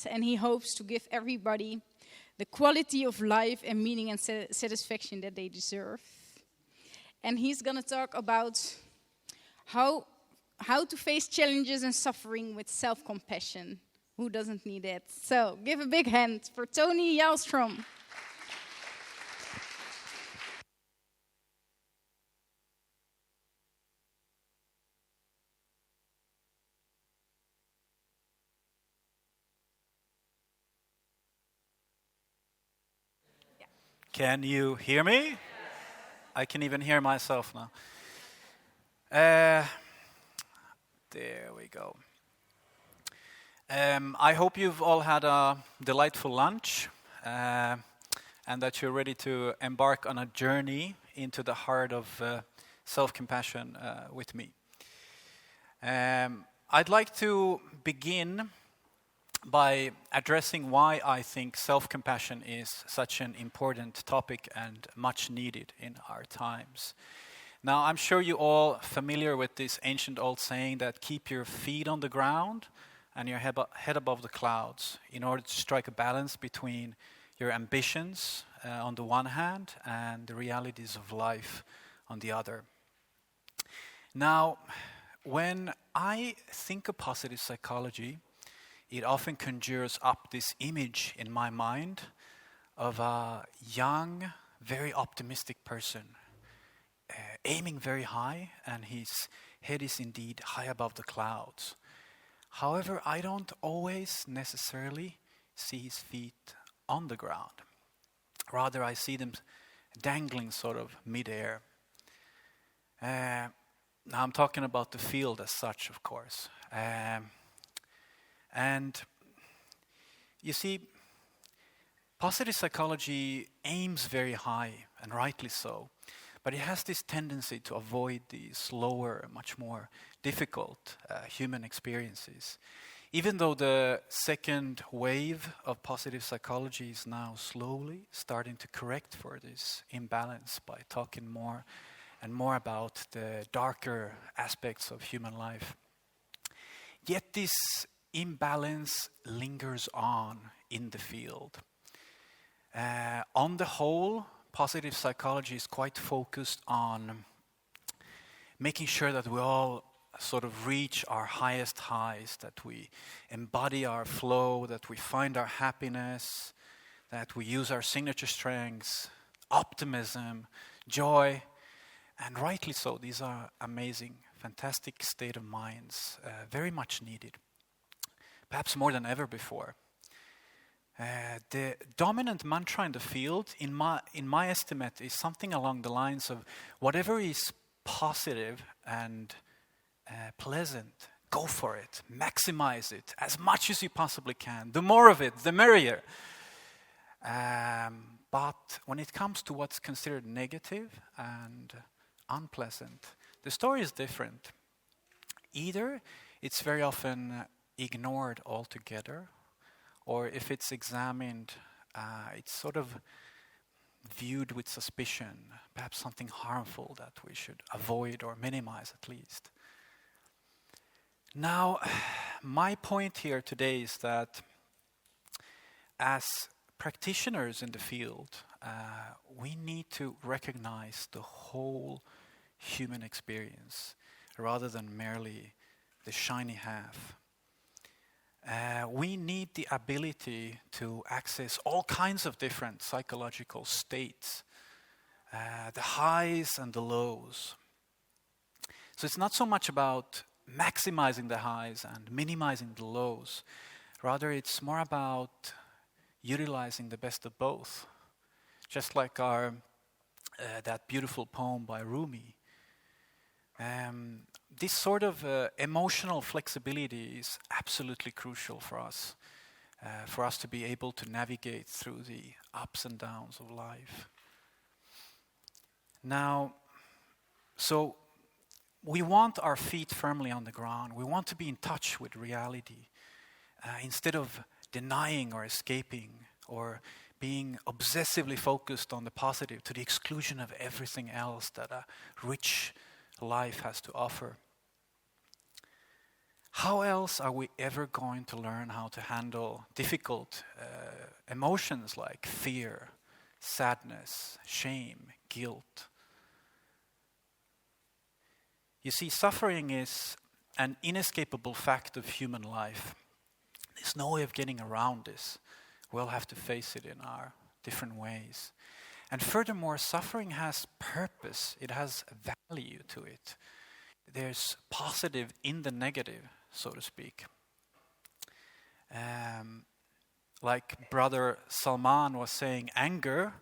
and he hopes to give everybody the quality of life and meaning and satisfaction that they deserve. And he's going to talk about how to face challenges and suffering with self-compassion. Who doesn't need it? So give a big hand for Toni Jarlstrom. Can you hear me? Yes. I can even hear myself now. There we go. I hope you've all had a delightful lunch and that you're ready to embark on a journey into the heart of self-compassion with me. I'd like to begin by addressing why I think self-compassion is such an important topic and much needed in our times. Now, I'm sure you're all familiar with this ancient old saying that keep your feet on the ground and your head above the clouds in order to strike a balance between your ambitions on the one hand and the realities of life on the other. Now, when I think of positive psychology, it often conjures up this image in my mind of a young, very optimistic person, aiming very high, and his head is indeed high above the clouds. However, I don't always necessarily see his feet on the ground. Rather, I see them dangling sort of mid-air. Now, I'm talking about the field as such, of course. And you see, positive psychology aims very high, and rightly so, but it has this tendency to avoid these slower, much more difficult human experiences. Even though the second wave of positive psychology is now slowly starting to correct for this imbalance by talking more and more about the darker aspects of human life. Yet this imbalance lingers on in the field. On the whole, positive psychology is quite focused on making sure that we all sort of reach our highest highs, that we embody our flow, that we find our happiness, that we use our signature strengths, optimism, joy, and rightly so. These are amazing, fantastic state of minds, very much needed. Perhaps more than ever before. The dominant mantra in the field, in my estimate, is something along the lines of whatever is positive and pleasant, go for it, maximize it as much as you possibly can. The more of it, the merrier. But when it comes to what's considered negative and unpleasant, the story is different. Either it's very often ignored altogether, or if it's examined, it's sort of viewed with suspicion, perhaps something harmful that we should avoid or minimize at least. Now, my point here today is that as practitioners in the field, we need to recognize the whole human experience rather than merely the shiny half. We need the ability to access all kinds of different psychological states, the highs and the lows. So it's not so much about maximizing the highs and minimizing the lows. Rather, it's more about utilizing the best of both. Just like that beautiful poem by Rumi. This sort of emotional flexibility is absolutely crucial for us to be able to navigate through the ups and downs of life. Now, so we want our feet firmly on the ground. We want to be in touch with reality instead of denying or escaping or being obsessively focused on the positive to the exclusion of everything else that a rich life has to offer. how else are we ever going to learn how to handle difficult emotions like fear, sadness, shame, guilt? You see, suffering is an inescapable fact of human life. There's no way of getting around this. We'll have to face it in our different ways. And furthermore, suffering has purpose. It has value to it. There's positive in the negative, so to speak. Like Brother Salman was saying, anger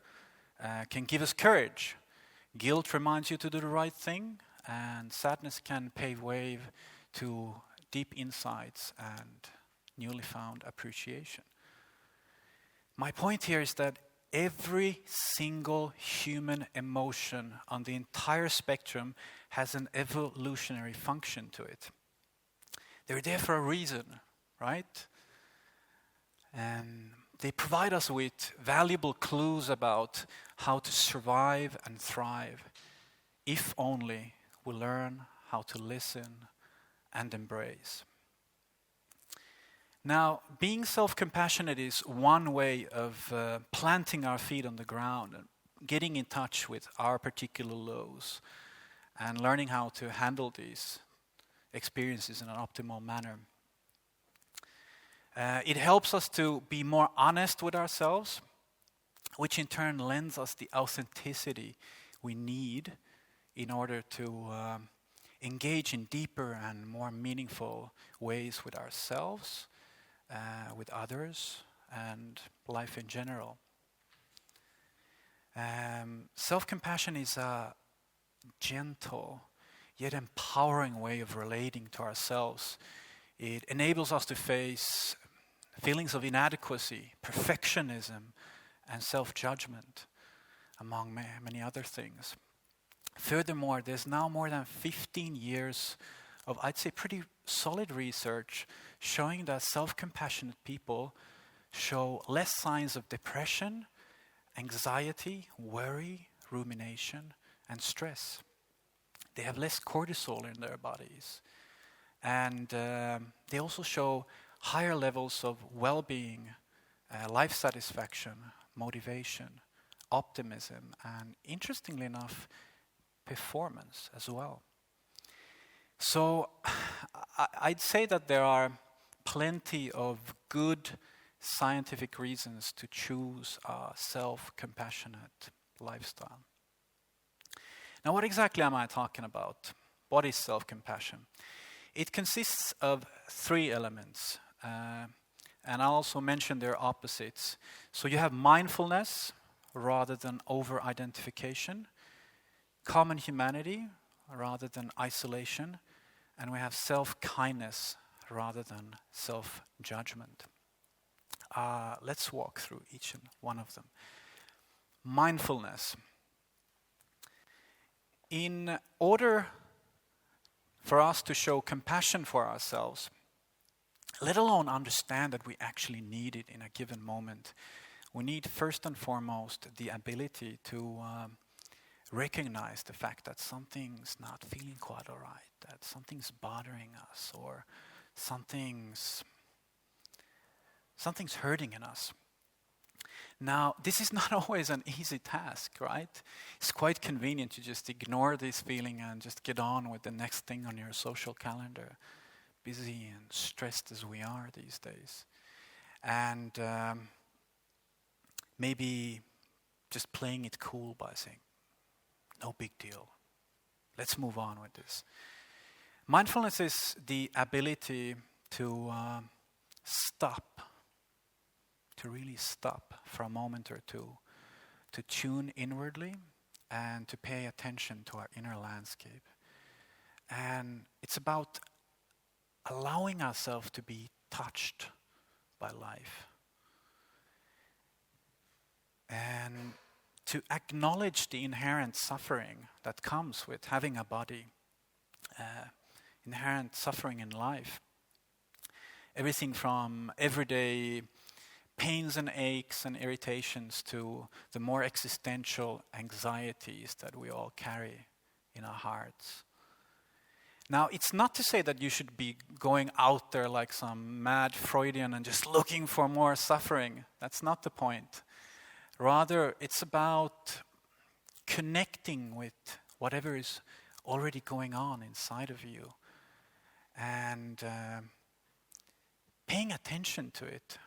can give us courage. Guilt reminds you to do the right thing, and sadness can pave way to deep insights and newly found appreciation. My point here is that every single human emotion on the entire spectrum has an evolutionary function to it. They're there for a reason, right? And they provide us with valuable clues about how to survive and thrive, if only we learn how to listen and embrace. Now, being self-compassionate is one way of planting our feet on the ground and getting in touch with our particular lows and learning how to handle these experiences in an optimal manner. It helps us to be more honest with ourselves, which in turn lends us the authenticity we need in order to engage in deeper and more meaningful ways with ourselves, with others, and life in general. Self-compassion is a gentle yet empowering way of relating to ourselves. It enables us to face feelings of inadequacy, perfectionism, and self-judgment, among many other things. Furthermore, there's now more than 15 years of, I'd say, pretty solid research showing that self-compassionate people show less signs of depression, anxiety, worry, rumination, and stress. They have less cortisol in their bodies. And they also show higher levels of well-being, life satisfaction, motivation, optimism, and interestingly enough, performance as well. So I'd say that there are plenty of good scientific reasons to choose a self-compassionate lifestyle. Now, what exactly am I talking about? What is self-compassion? It consists of 3 elements, and I'll also mention their opposites. So you have mindfulness rather than over-identification, common humanity rather than isolation, and we have self-kindness rather than self-judgment. Let's walk through each one of them. Mindfulness. In order for us to show compassion for ourselves, let alone understand that we actually need it in a given moment, we need first and foremost the ability to recognize the fact that something's not feeling quite all right, that something's bothering us, or something's hurting in us. Now, this is not always an easy task, right? It's quite convenient to just ignore this feeling and just get on with the next thing on your social calendar, busy and stressed as we are these days. And maybe just playing it cool by saying, no big deal. Let's move on with this. Mindfulness is the ability to stop, to really stop for a moment or two, to tune inwardly and to pay attention to our inner landscape. And it's about allowing ourselves to be touched by life. And to acknowledge the inherent suffering that comes with having a body, inherent suffering in life. Everything from everyday pains and aches and irritations to the more existential anxieties that we all carry in our hearts. Now, it's not to say that you should be going out there like some mad Freudian and just looking for more suffering. That's not the point. Rather, it's about connecting with whatever is already going on inside of you and paying attention to it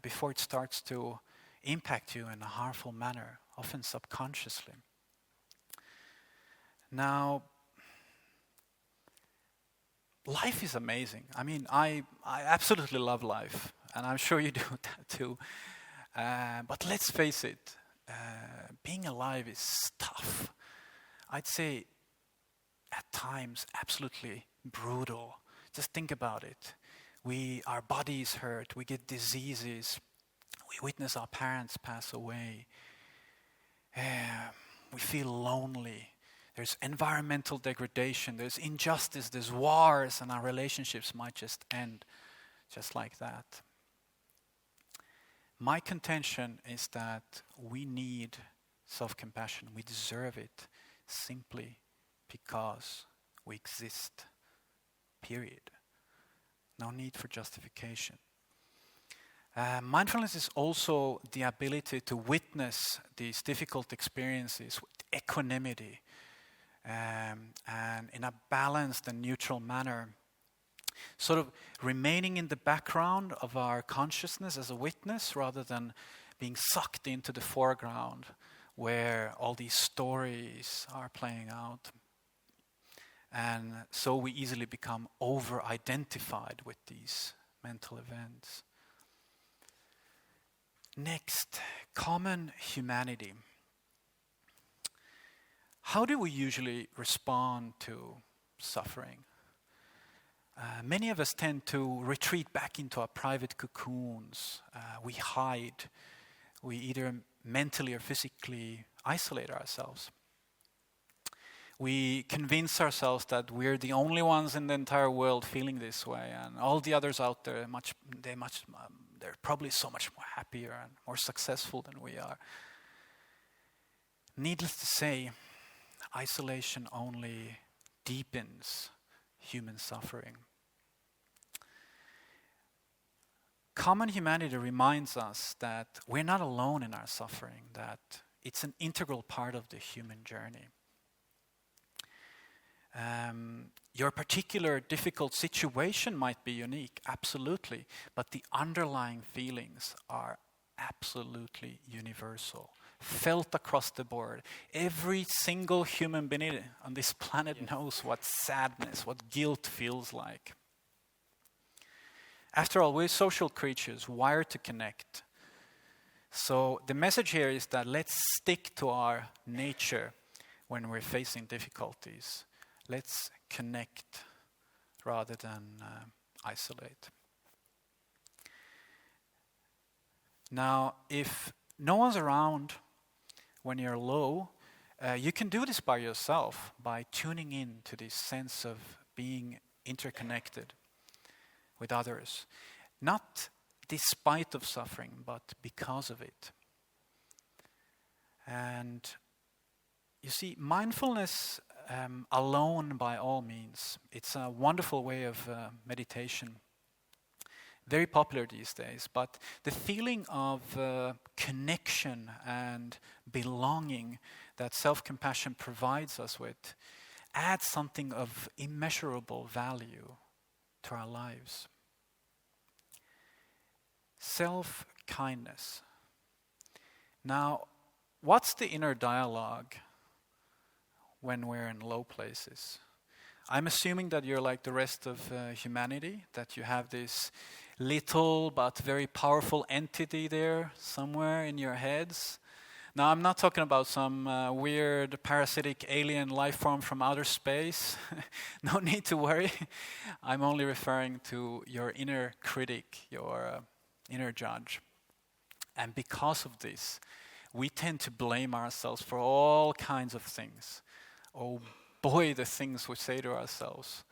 before it starts to impact you in a harmful manner, often subconsciously. Now, life is amazing. I mean, I absolutely love life, and I'm sure you do that too. But let's face it, being alive is tough. I'd say at times absolutely brutal. Just think about it. Our bodies hurt, we get diseases, we witness our parents pass away, we feel lonely. There's environmental degradation, there's injustice, there's wars, and our relationships might just end just like that. My contention is that we need self-compassion. We deserve it simply because we exist. Period. No need for justification. Mindfulness is also the ability to witness these difficult experiences with equanimity and in a balanced and neutral manner. Sort of remaining in the background of our consciousness as a witness rather than being sucked into the foreground where all these stories are playing out. And so we easily become over-identified with these mental events. Next, common humanity. How do we usually respond to suffering? Many of us tend to retreat back into our private cocoons. We hide. We either mentally or physically isolate ourselves. We convince ourselves that we're the only ones in the entire world feeling this way, and all the others out there they're probably so much more happier and more successful than we are. Needless to say, isolation only deepens human suffering. Common humanity reminds us that we're not alone in our suffering, that it's an integral part of the human journey. Your particular difficult situation might be unique, absolutely, but the underlying feelings are absolutely universal, felt across the board. Every single human being on this planet knows what sadness, what guilt feels like. After all, we're social creatures, wired to connect. So the message here is that let's stick to our nature when we're facing difficulties. Let's connect rather than isolate. Now, if no one's around when you're low, you can do this by yourself, by tuning in to this sense of being interconnected with others. Not despite of suffering, but because of it. And you see, mindfulness alone by all means, it's a wonderful way of meditation. Very popular these days, but the feeling of connection and belonging that self-compassion provides us with adds something of immeasurable value to our lives. Self-kindness. Now, what's the inner dialogue when we're in low places? I'm assuming that you're like the rest of humanity, that you have this little but very powerful entity there somewhere in your heads. Now, I'm not talking about some weird parasitic alien life form from outer space. No need to worry. I'm only referring to your inner critic, your inner judge. And because of this, we tend to blame ourselves for all kinds of things. Oh boy, the things we say to ourselves.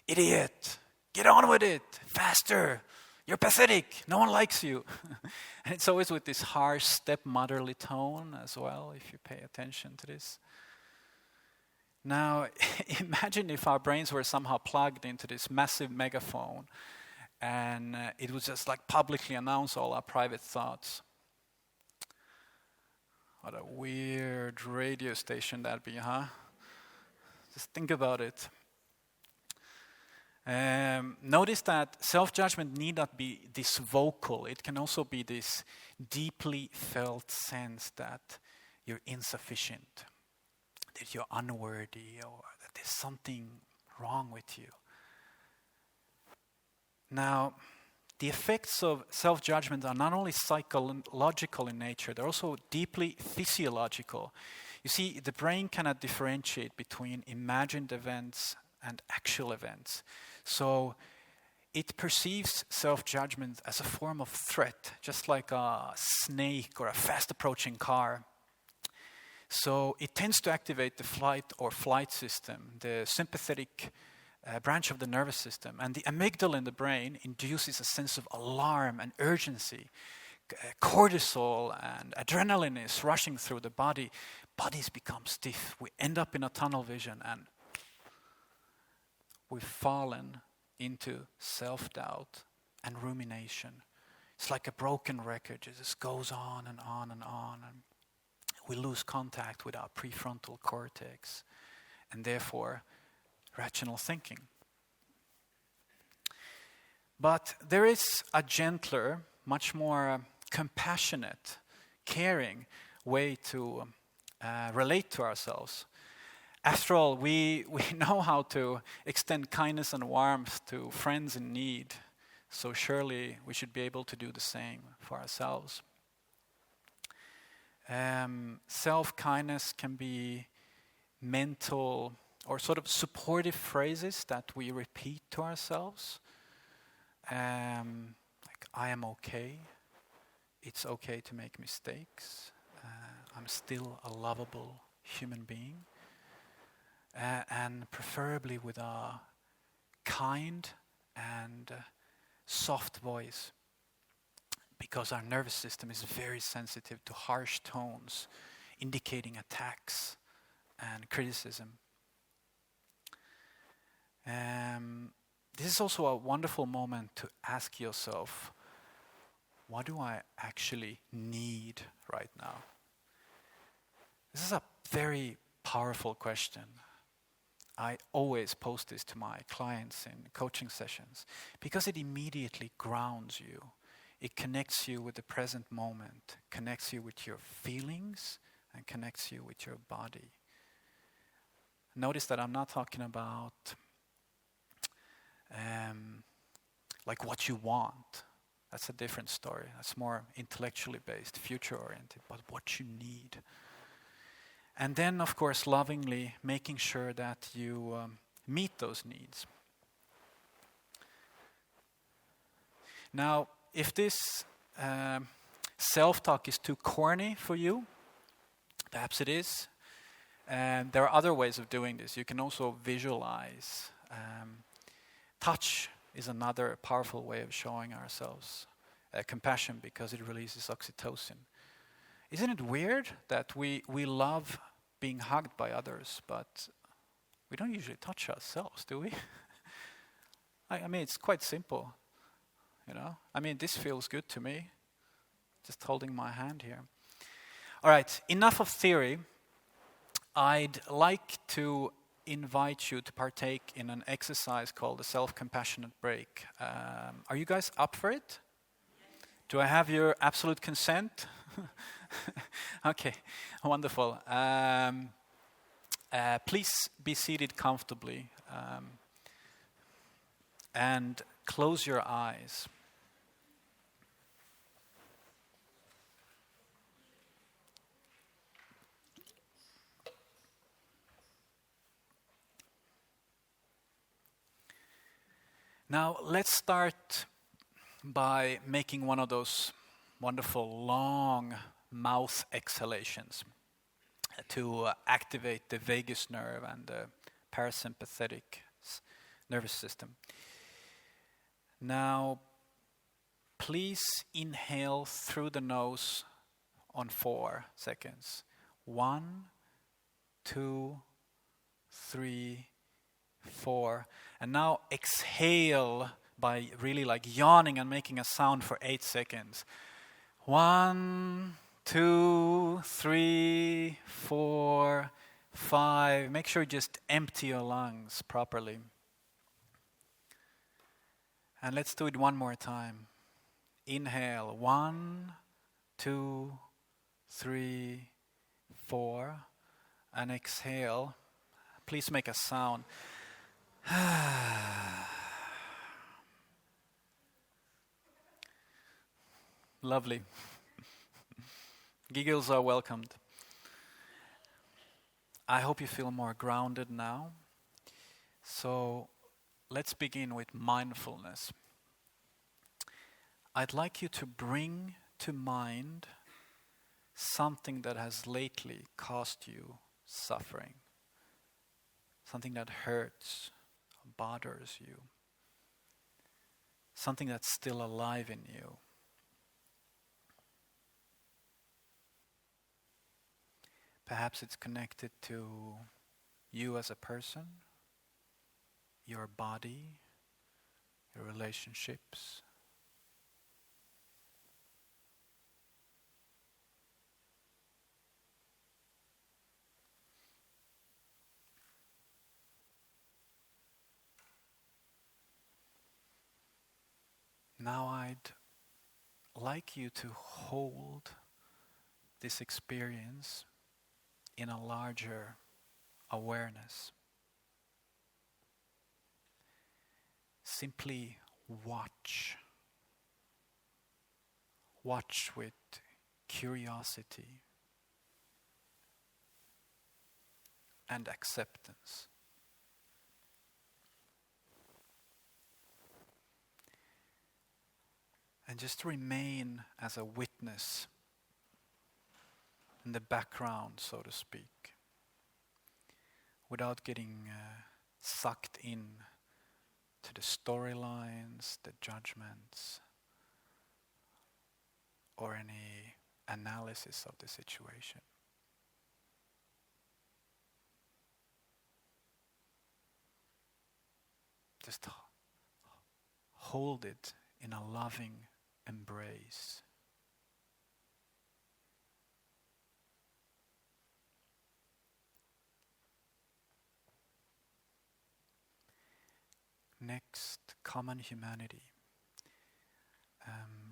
Idiot, get on with it, faster. You're pathetic, no one likes you. And it's always with this harsh stepmotherly tone as well, if you pay attention to this. Now, imagine if our brains were somehow plugged into this massive megaphone and it would just like publicly announce all our private thoughts. What a weird radio station that'd be, huh? Just think about it. Notice that self-judgment need not be this vocal. It can also be this deeply felt sense that you're insufficient, that you're unworthy, or that there's something wrong with you. Now, the effects of self-judgment are not only psychological in nature, they're also deeply physiological. You see, the brain cannot differentiate between imagined events and actual events. So it perceives self-judgment as a form of threat, just like a snake or a fast-approaching car. So it tends to activate the fight or flight system, the sympathetic branch of the nervous system. And the amygdala in the brain induces a sense of alarm and urgency. Cortisol and adrenaline is rushing through the body. Bodies become stiff. We end up in a tunnel vision and we've fallen into self-doubt and rumination. It's like a broken record. It just goes on and on and on. And we lose contact with our prefrontal cortex and therefore rational thinking. But there is a gentler, much more compassionate, caring way to relate to ourselves. After all, we know how to extend kindness and warmth to friends in need, so surely we should be able to do the same for ourselves. Self-kindness can be mental or sort of supportive phrases that we repeat to ourselves. Like, I am okay. It's okay to make mistakes. I'm still a lovable human being. And preferably with a kind and soft voice, because our nervous system is very sensitive to harsh tones indicating attacks and criticism. This is also a wonderful moment to ask yourself, what do I actually need right now? This is a very powerful question. I always pose this to my clients in coaching sessions because it immediately grounds you. It connects you with the present moment, connects you with your feelings, and connects you with your body. Notice that I'm not talking about like what you want. That's a different story. That's more intellectually based, future-oriented, but what you need. And then, of course, lovingly making sure that you meet those needs. Now, if this self-talk is too corny for you, perhaps it is, and there are other ways of doing this. You can also visualize. Touch is another powerful way of showing ourselves compassion because it releases oxytocin. Isn't it weird that we love being hugged by others, but we don't usually touch ourselves, do we? I mean, it's quite simple, you know? I mean, this feels good to me, just holding my hand here. All right, enough of theory. I'd like to invite you to partake in an exercise called the self-compassionate break. Are you guys up for it? Do I have your absolute consent? Okay, wonderful. Please be seated comfortably and close your eyes. Now let's start by making one of those wonderful long mouth exhalations to activate the vagus nerve and the parasympathetic nervous system. Now, please inhale through the nose on 4 seconds. 1, 2, 3, 4. And now exhale by really like yawning and making a sound for 8 seconds. 1, 2, 3, 4, 5. Make sure you just empty your lungs properly. And let's do it one more time. Inhale. 1, 2, 3, 4. And exhale. Please make a sound. Lovely. Giggles are welcomed. I hope you feel more grounded now. So let's begin with mindfulness. I'd like you to bring to mind something that has lately caused you suffering. Something that hurts, bothers you. Something that's still alive in you. Perhaps it's connected to you as a person, your body, your relationships. Now I'd like you to hold this experience in a larger awareness. Simply watch. Watch with curiosity and acceptance. And just remain as a witness in the background, so to speak, without getting sucked in to the storylines, the judgments, or any analysis of the situation. Just hold it in a loving embrace. Next, common humanity.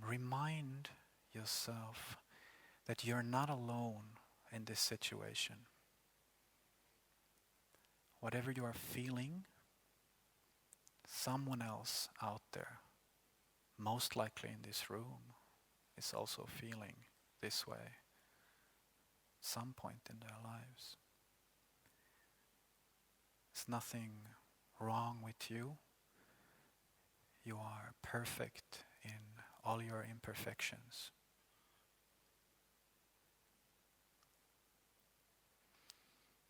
Remind yourself that you're not alone in this situation. Whatever you are feeling, someone else out there, most likely in this room, is also feeling this way some point in their lives. There's nothing wrong with you. You are perfect in all your imperfections.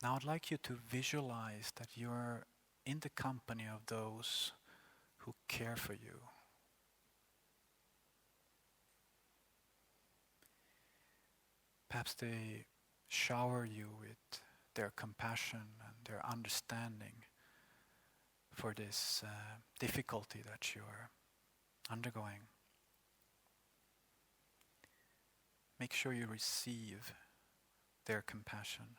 Now I'd like you to visualize that you're in the company of those who care for you. Perhaps they shower you with their compassion and their understanding for this difficulty that you're undergoing. Make sure you receive their compassion.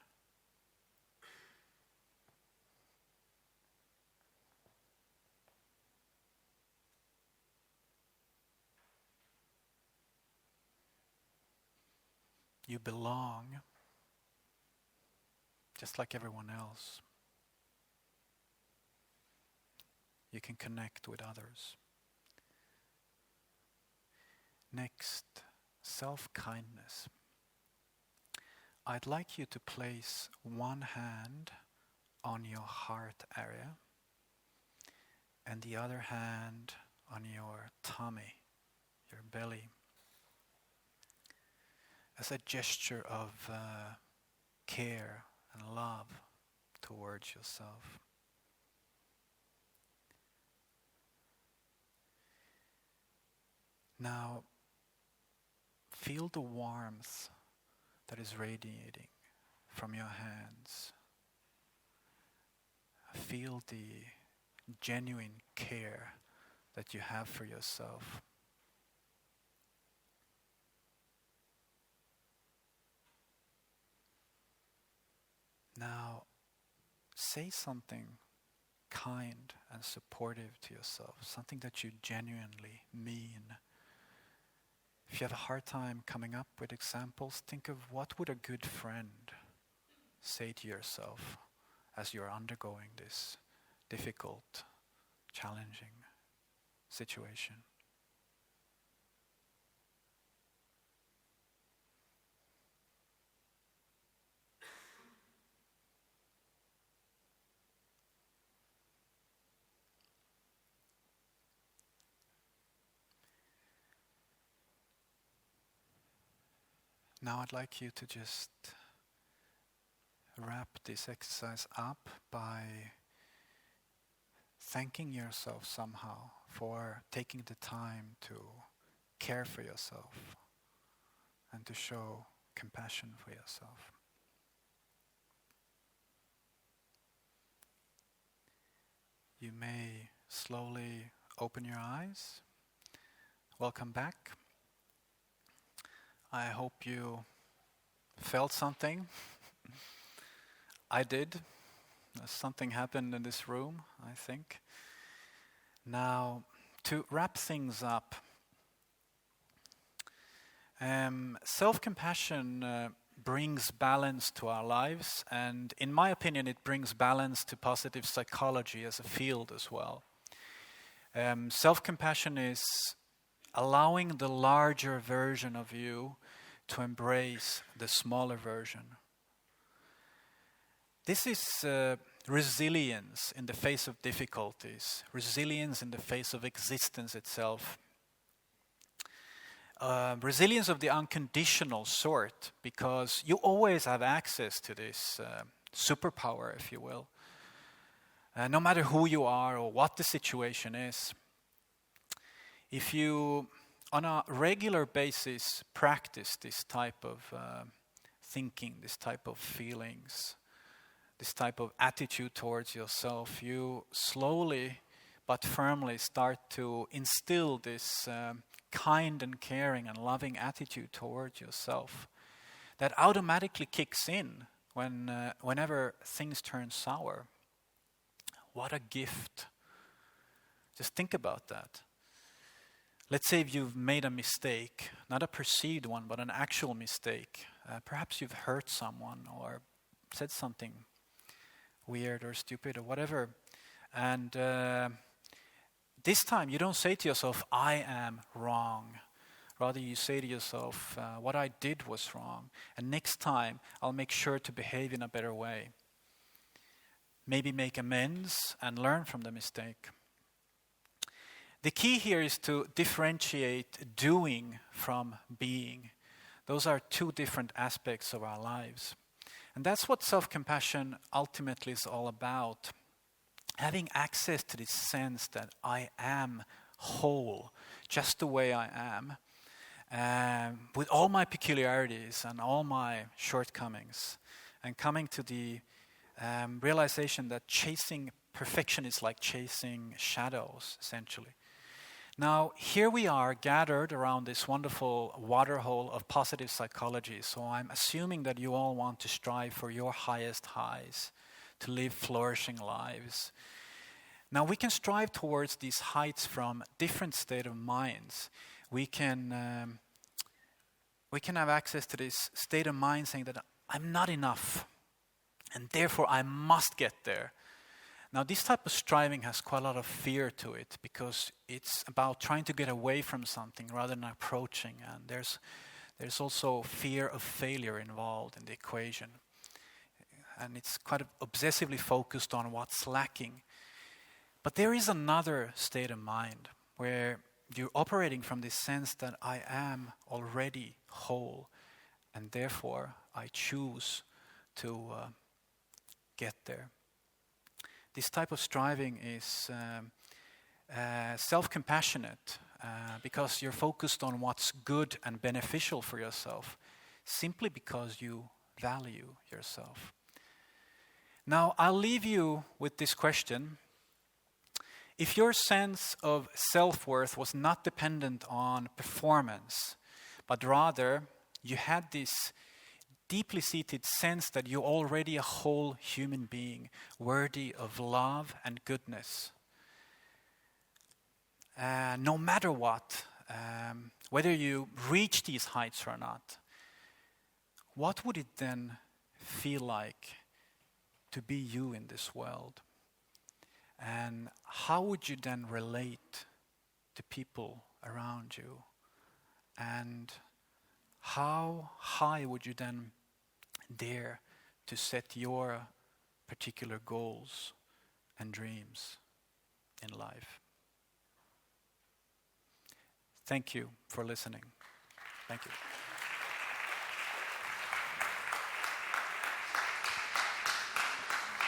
You belong, just like everyone else. You can connect with others. Next, self-kindness. I'd like you to place one hand on your heart area and the other hand on your tummy, your belly, as a gesture of care and love towards yourself. Now, feel the warmth that is radiating from your hands feel the genuine care that you have for yourself. Now, say something kind and supportive to yourself, something that you genuinely mean. If you have a hard time coming up with examples, think of what would a good friend say to yourself as you're undergoing this difficult, challenging situation. Now I'd like you to just wrap this exercise up by thanking yourself somehow for taking the time to care for yourself and to show compassion for yourself. You may slowly open your eyes. Welcome back. I hope you felt something. I did. Something happened in this room, I think. Now, to wrap things up, self-compassion brings balance to our lives, and in my opinion, it brings balance to positive psychology as a field as well. Self-compassion is allowing the larger version of you to embrace the smaller version. This is resilience in the face of difficulties, resilience in the face of existence itself. Resilience of the unconditional sort, because you always have access to this superpower, if you will. No matter who you are or what the situation is. If you, on a regular basis, practice this type of thinking, this type of feelings, this type of attitude towards yourself, you slowly but firmly start to instill this kind and caring and loving attitude towards yourself that automatically kicks in whenever things turn sour. What a gift. Just think about that. Let's say if you've made a mistake, not a perceived one, but an actual mistake. Perhaps you've hurt someone or said something weird or stupid or whatever. And this time you don't say to yourself, I am wrong. Rather you say to yourself, what I did was wrong. And next time I'll make sure to behave in a better way. Maybe make amends and learn from the mistake. The key here is to differentiate doing from being. Those are two different aspects of our lives. And that's what self-compassion ultimately is all about. Having access to this sense that I am whole, just the way I am, with all my peculiarities and all my shortcomings, and coming to the realization that chasing perfection is like chasing shadows, essentially. Now, here we are gathered around this wonderful waterhole of positive psychology. So I'm assuming that you all want to strive for your highest highs, to live flourishing lives. Now, we can strive towards these heights from different state of minds. We can have access to this state of mind saying that I'm not enough, and therefore I must get there. Now, this type of striving has quite a lot of fear to it because it's about trying to get away from something rather than approaching. And there's also fear of failure involved in the equation. And it's quite obsessively focused on what's lacking. But there is another state of mind where you're operating from this sense that I am already whole, and therefore I choose to get there. This type of striving is self-compassionate because you're focused on what's good and beneficial for yourself, simply because you value yourself. Now, I'll leave you with this question. If your sense of self-worth was not dependent on performance, but rather you had this deeply seated sense that you're already a whole human being, worthy of love and goodness, no matter what, whether you reach these heights or not, what would it then feel like to be you in this world? And how would you then relate to people around you? And how high would you then dare to set your particular goals and dreams in life? Thank you for listening. Thank you.